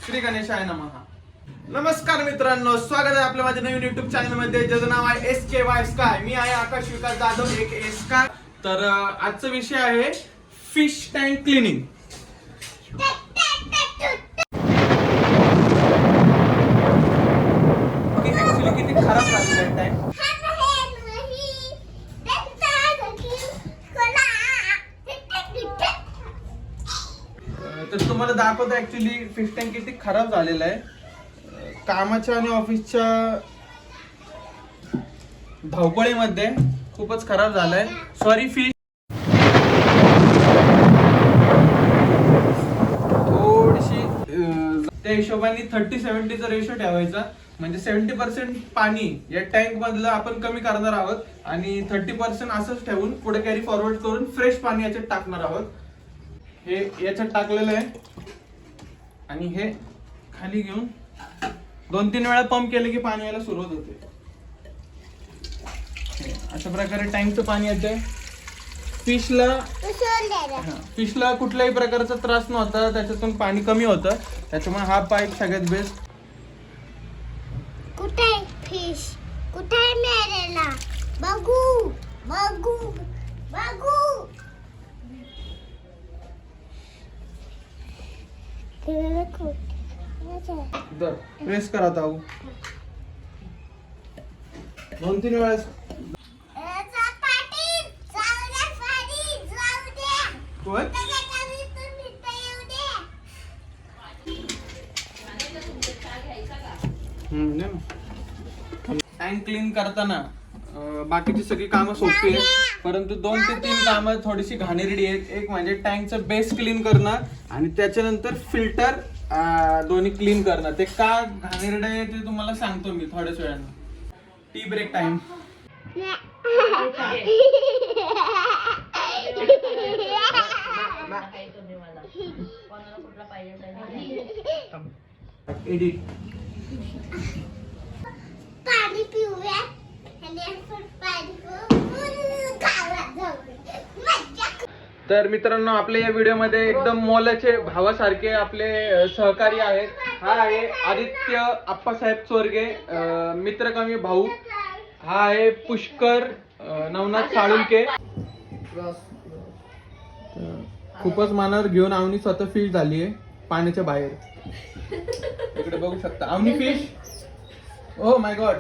श्री गणेशाय नमः. नमस्कार मित्रांनो, स्वागत आहे आपल्या माझ्या नवीन युट्यूब चॅनल मध्ये, ज्याचं नाव आहे SKY स्काय. मी आहे आकाश विकास जाधव, एक स्काय. तर आजचा विषय आहे फिश टँक क्लिनिंग. ऍक्च्युली किती खराब झालेला आहे टँक. तर तुम्हाला दाखवतो ऍक्च्युली फिश टँक किती खराब झालेला आहे. कामाच्या आणि ऑफिसच्या धावपळीमध्ये खूपच खराब झालाय. Sorry fish. थोडीशी त्या हिशोबाने 30-70चा रेशो ठेवायचा, म्हणजे 70% पाणी या टँक मधलं आपण कमी करणार आहोत आणि 30% असंच ठेवून पुढे कॅरी फॉरवर्ड करून फ्रेश पाणी याच्यात टाकणार आहोत. हे याच्यात टाकलेलं आहे आणि हे खाली घेऊन 2-3 वेळा पंप केलं की पाणी यायला सुरुवात होते. अशा प्रकारे टँकचं पाणी येते. फिशला कुठल्याही प्रकारचा त्रास नव्हता, त्याच्यातून पाणी कमी होतं, त्याच्यामुळे हा पाईप सगळ्यात बेस्ट. कुठे फिश कुठे मेलेला बघू बघू बघू. प्रेस करा ताऊ 2-3 वेळेस. टँक क्लीन करताना बाकीची सगळी कामं सोपी आहेत, परंतु 2 ते 3 कामं थोडीशी घाणेरडी आहेत. एक म्हणजे टँकचं बेस क्लीन करणं आणि त्याच्यानंतर फिल्टर दोन्ही क्लीन करणं. ते का घाणेरडं आहे ते तुम्हाला सांगतो मी थोड्याच वेळानं. Tea break time. एडिट. पाणी पिऊया आणि आपण पाणी पिऊन गावात जाऊ. तर मित्रांनो, आपल्या या व्हिडिओमध्ये एकदम मोलाचे भावासारखे आपले सहकारी आहेत. हा आहे आदित्य आप्पासाहेब चोरगे, मित्र कमी भाऊ. हा आहे पुष्कर नवनाथ साळुंके. खूपच मानावर घेऊन अवनी स्वतः फिश झाली आहे पाण्याच्या बाहेर. इकडे बघू शकता अवनी फिश. Oh my God.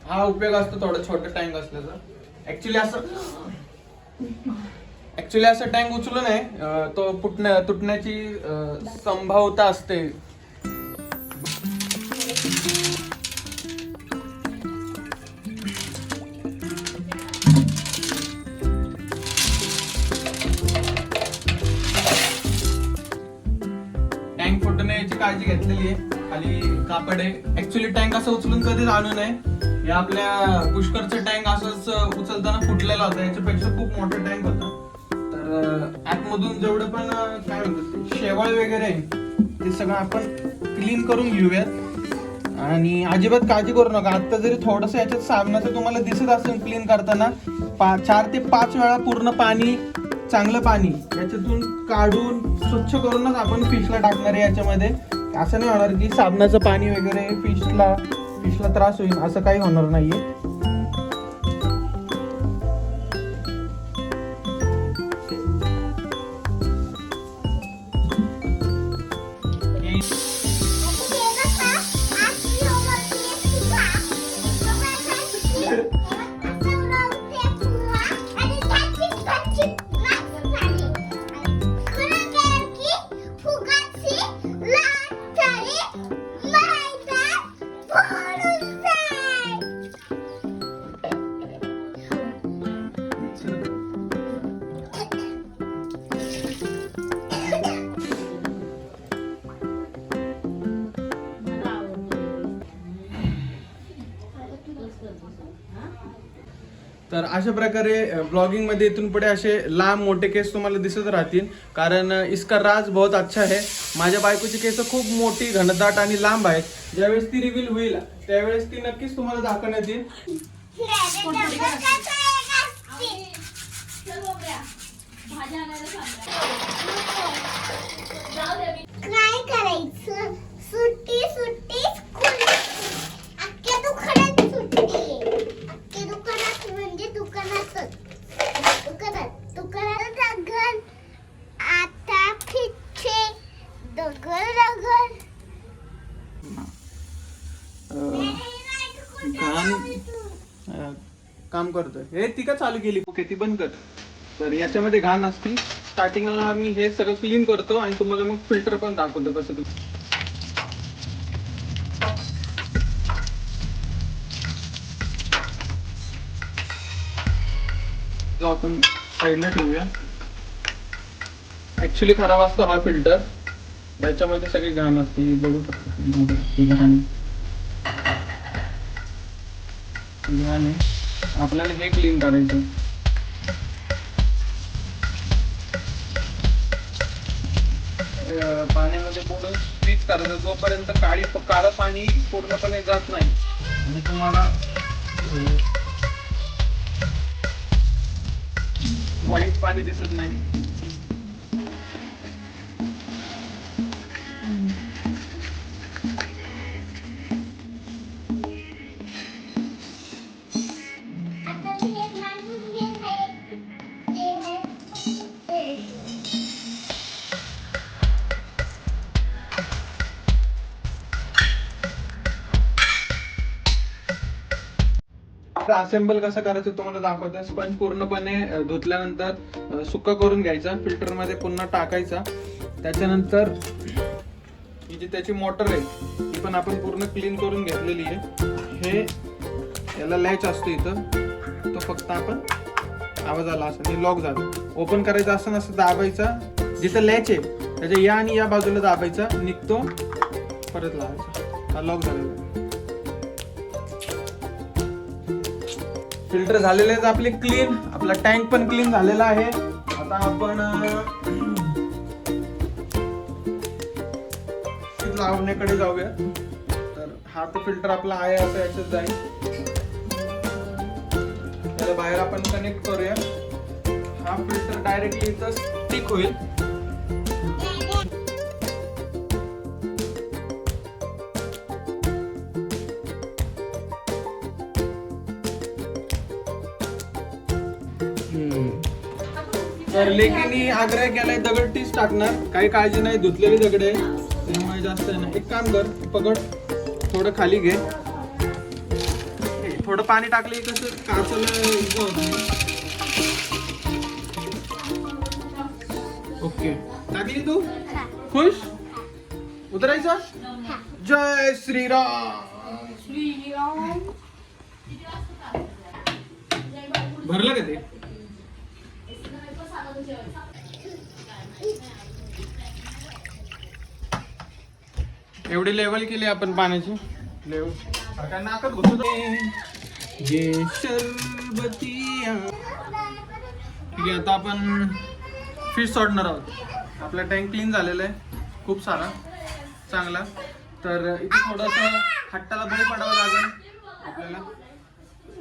हा उपयोग असतो थोडं छोटं टँक असल्याचा. ऍक्च्युली असं टँक उचलू नये, तो तुटण्याची संभाव्यता असते. टँक फुटण्याची काळजी घेतलेली आहे. खाली कापड आहे. ऍक्च्युली टँक असं उचलून कधीच आणू नये. हे आपल्या पुष्करचं टँक असंच उचलताना फुटलेला होता, याच्यापेक्षा खूप मोठा टँक होता. तर आतमधून जेवढं पण काय म्हणतात शेवाळ वगैरे आहे ते सगळं आपण क्लीन करून घेऊयात आणि अजिबात काळजी करू नका. आता जरी थोडंसं याच्यात साबणाचं तुम्हाला दिसत असेल क्लीन करताना, 4 ते 5 वेळा पूर्ण पाणी, चांगलं पाणी याच्यातून काढून स्वच्छ करूनच आपण फिशला टाकणार आहे याच्यामध्ये. असं नाही होणार की साबणाचं पाणी वगैरे फिशला त्रास होईल, असं काही होणार नाहीये. तर अशा प्रकारे ब्लॉगिंग मध्ये इथून पुढे असे लांब मोठे केस तुम्हाला दिसत राहतील, कारण इसका राज बहुत अच्छा है. माझ्या बायकोची केस खूप मोठी, घनदाट आणि लांब आहेत. ज्यावेळेस ती रिव्हील होईल त्यावेळेस ती नक्कीच तुम्हाला दाखवण्यात येईल. काय करायचं? सुट्टी सुट्टी अख्ख्या दुकानात सुट्टी. अख्ख्या दुकानात म्हणजे दुकानातच. दुकानात दगड. आता फिरचे दगड. काम करतोय. हे ती का चालू केली ओके ती बंद कर. तर याच्यामध्ये घाण असते. स्टार्टिंगला मी हे सगळं क्लीन करतो आणि तुम्हाला मग फिल्टर पण दाखवतो कसं तुम्ही. जो आपण साईडला ठेवूया. ऍक्च्युली खराब असतो हा फिल्टर. याच्यामध्ये सगळी घाण असते बघू शकतो. घाण आहे. आपल्याला हे क्लीन करायचं. पाण्यामध्ये पूर्ण स्वीच करायचं जोपर्यंत काळं पाणी पूर्णपणे जात नाही आणि तुम्हाला व्हाईट पाणी दिसत नाही. असेंबल कसं करायचं तुम्हाला दाखवतो. स्पंज पूर्णपणे धुतल्यानंतर सुका करून घ्यायचा, फिल्टर मध्ये पुन्हा टाकायचा. त्याच्यानंतर ही जी त्याची मोटर आहे ती पण आपण पूर्ण क्लीन करून घेतलेली आहे. हे याला लॅच असतो इथं, तो फक्त आपण आवाज आला असं आणि लॉक झालं. ओपन करायचं असं असं दाबायचा, जिथं लॅच आहे त्याच्या या आणि या बाजूला दाबायचा, निघतो, परत लावायचा. हा लॉक झालेला. फिल्टर झालेले आहेत आपले क्लीन. आपला टँक पण क्लीन झालेला आहे. आता आपण लावण्याकडे जाऊया. तर हा तो फिल्टर आपला आहे असं याच्यात जाईल. त्याला बाहेर आपण कनेक्ट करूया. हा फिल्टर डायरेक्टली इथं स्टिक होईल. तर लेकीनी आग्रह केलाय दगड तीच टाकणार, काही काळजी नाही, धुतलेली दगड आहे त्यामुळे जास्त नाही. एक काम कर, पकड, थोडं खाली घे. थोडं पाणी टाकलं की कसं काचला ओके. टाकली तू खुश उतरायचं. जय श्रीराम. भरलं का ते? एवढी लेवल केली आपण पाण्याची. लेवल काय नाकात घुसत ये शरबतिया. ठीक आहे, आता आपण फिश सोडणार आहोत. आपला टँक क्लीन झालेला आहे खूप सारा चांगला. तर इथे थोडंसं हट्टाला बळी पडावं लागेल आपल्याला.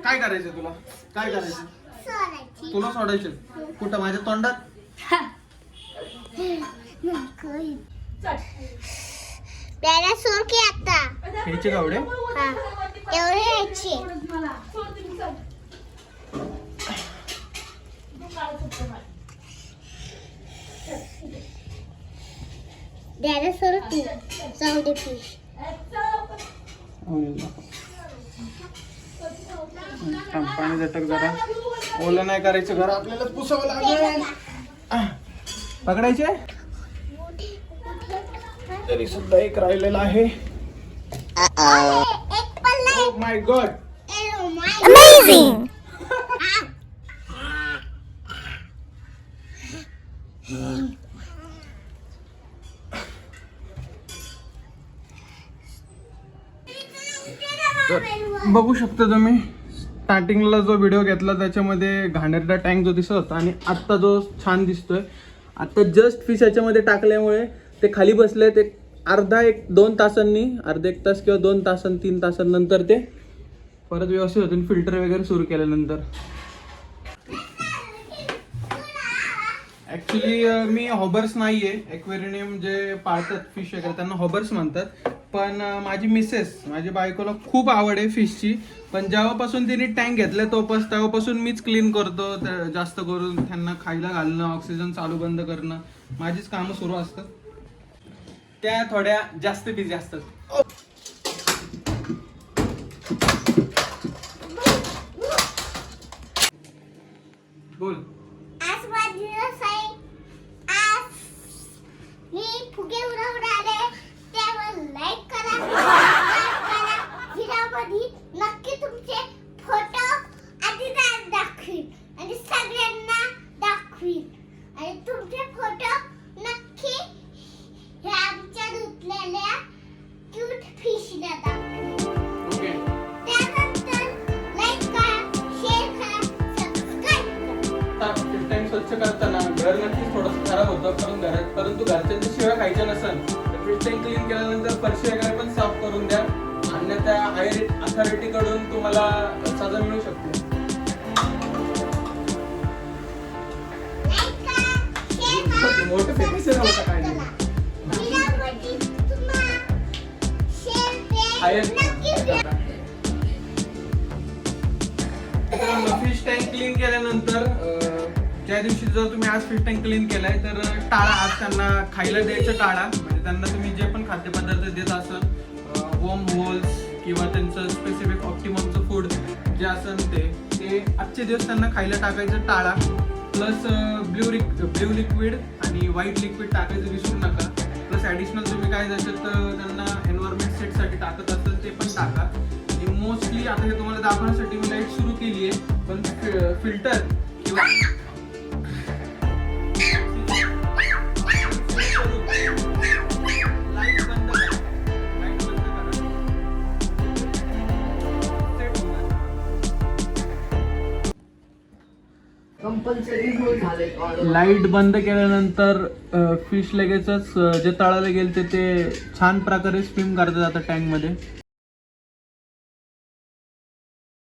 काय करायचं तुला? काय करायचं तुला? सोडायचं कुठं? माझ्या तोंडात? त्याला सोड की आता. घ्यायचे का एवढे? हा, एवढे घ्यायचे. त्याला सोड की. जाऊ दे फिश. पाणी झटक जरा. ओलं नाही करायचं, घर आपल्याला पुसावं लागेल. पकडायचे तरी सुद्धा एक राहिलेला आहे. एक पण नाही. Oh my God, amazing. बघू शकता तुम्ही स्टार्टिंगला जो व्हिडिओ घेतला त्याच्यामध्ये घाणेरडा टँक जो दिसत होता आणि आत्ता जो छान दिसतोय, आता जस्ट फिश याच्यामध्ये टाकल्यामुळे ते खाली बसले. ते अर्धा 1-2 तासांनी, अर्धा 1 तास किंवा 2 तासांनी 3 तासांनंतर ते परत व्यवस्थित होतील फिल्टर वगैरे सुरू केल्यानंतर. ॲक्च्युली मी हॉबर्स नाहीये, एक्वेरियम जे पाळतात फिश वगैरे त्यांना हॉबर्स म्हणतात. पण माझी मिसेस, माझी बायकोला खूप आवड आहे फिशची. पण जेव्हापासून तिने टँक घेतला तेव्हापासून मीच क्लीन करतो. जास्त करून त्यांना खायला घालणं, ऑक्सिजन चालू बंद करणं, माझीच कामं सुरू असतात. त्या थोड्या जास्त बिझी असतात. बोल. आज वाढदिवस आहे. आज मी फुगे उडवणारे. त्यावर लाईक करा, सबस्क्राईब करा. व्हिडिओमध्ये नक्की तुमचे फोटो आधी दाखवीन आणि सगळ्यांना दाखवीन. आणि तुमचे फोटो नक्की हे आमच्या धुतलेल्या क्यूट फिशला दाखवीन. ओके. त्यानंतर लाईक करा, शेअर करा, सबस्क्राईब करा. फिश टँक स्वच्छ करताना घर नक्कीच थोडंसं खराब होतं, परंतु घरच्यांच्या शिवाय खायच्या नसेल तर फिश टँक क्लीन केल्यानंतर फरशी वगैरे पण साफ करून द्या. अन्यथा हायर अथॉरिटी कडून तुम्हाला सजा मिळू शकते. लाईक करा, शेअर करा, मोठं फेक्शन होतं काय नाही. व्हिडिओमध्ये तुम्हाला शेअर पे हायर नक्की द्या. फिश टँक क्लीन केल्यानंतर ज्या दिवशी जर तुम्ही आज फिश टँक क्लीन केलाय तर टाळा, आज त्यांना खायला द्यायचं टाळा. म्हणजे त्यांना तुम्ही जे पण खाद्यपदार्थ देत असाल, वॉर्म होल्स किंवा त्यांचं स्पेसिफिक ऑप्टिममचं फूड जे असेल ते आजचे दिवस त्यांना खायला टाकायचं टाळा. प्लस ब्ल्यू लिक्विड आणि व्हाईट लिक्विड टाकायचं विसरू नका. प्लस ॲडिशनल तुम्ही काय जसं तर त्यांना एन्व्हायरमेंट सेटसाठी टाकत असेल ते पण टाका. आणि मोस्टली आता हे तुम्हाला दाखवण्यासाठी मी लाईट सुरू केली आहे, पण फिल्टर किंवा लाईट बंद केल्यानंतर फिश लगेचच जे तळाला गेले ते छान प्रकारे स्विम करतात आता टँकमध्ये.